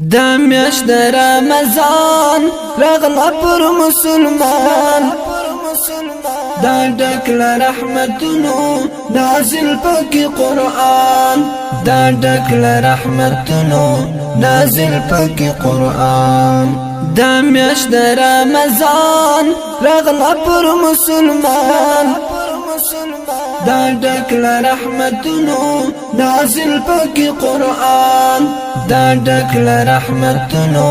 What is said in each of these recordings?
دا میاشت رمضان راغله پر مسلمان دا ډکل رحمتونو نازل پکې قرآن دا ډکل رحمتونو نازل پکې قرآن دا میاشت رمضان راغله پر مسلمان دا ډکل رحمتونو نازل پکې قرآن دا ډکل رحمتونو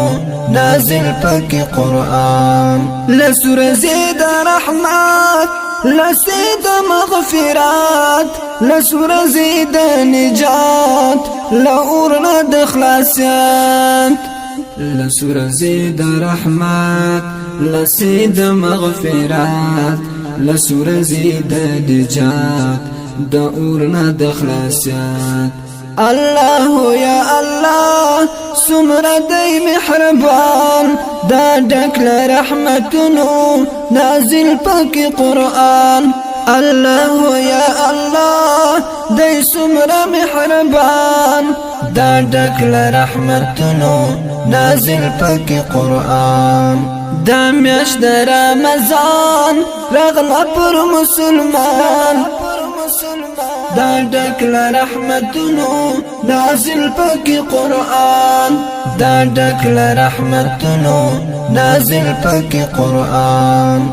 نازل پکې قرآن لسور زید رحمت لسید مغفرات لسور زید نجات لأورنا دخلاسيات لسور زید رحمت لسید مغفرات لسور زید نجات دأورنا دخلاسيات الله يا الله سمر دي محربان دا ډکل رحمتونو نازل پکې قرآن الله يا الله دي سمر محربان دا ډکل رحمتونو نازل پکې قرآن دا میاشت رمضان راغله پر مسلمان دا ډکل رحمتونو نازل پکې قرآن دا ډکل رحمتونو نازل پکې قرآن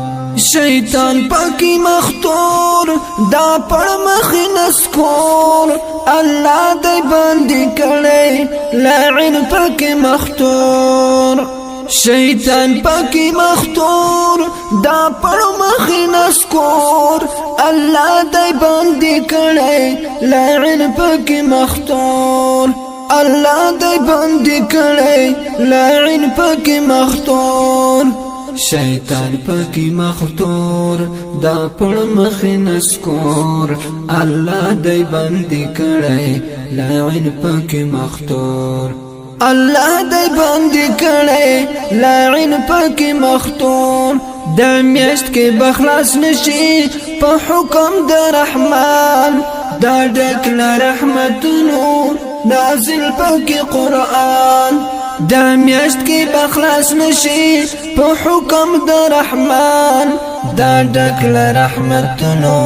شیطان پکې مختور دا پړ مخ نسکور الله دې باندې کړي لعن پکې مختور شیطان پاکی مختور دا پړ مخ نسکور الله دای باندې کړي لعن پاکی مختور الله دای باندې کړي لعن پاکی مختور شیطان پاکی مختور دا پړ مخ نسکور الله دای باندې کړي لعن پاکی مختور الله دای باندې کړي لعن پکې مختور د میاشت کې بخلاص نشي په حکم د رحمان دا ډکل رحمتونو نازل پکې قرآن د میاشت کې بخلاص نشي په حکم د رحمان دا ډکل رحمتونو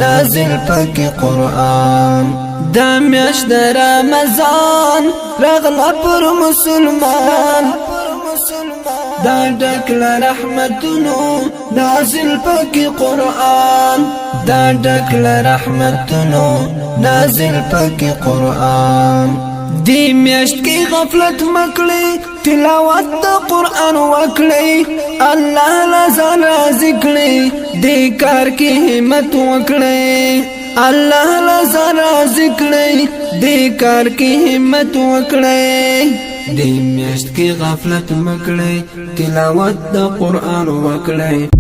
نازل پکې قرآن دا میاشت رمضان راغله پر مسلمان دا ډکل رحمتونو نازل پکې قرآن دا ډکل رحمتونو نازل پکې قرآن دی میاشت کې غفلت مکړي تلاوت د قرآن وکړي الله لزان ذکرې دې کار کې همت وکړي الله لزان ذکرې دې کار کې همت وکړي دی میاشت کې غفلت مکړي تلاوت د قرآن وکړي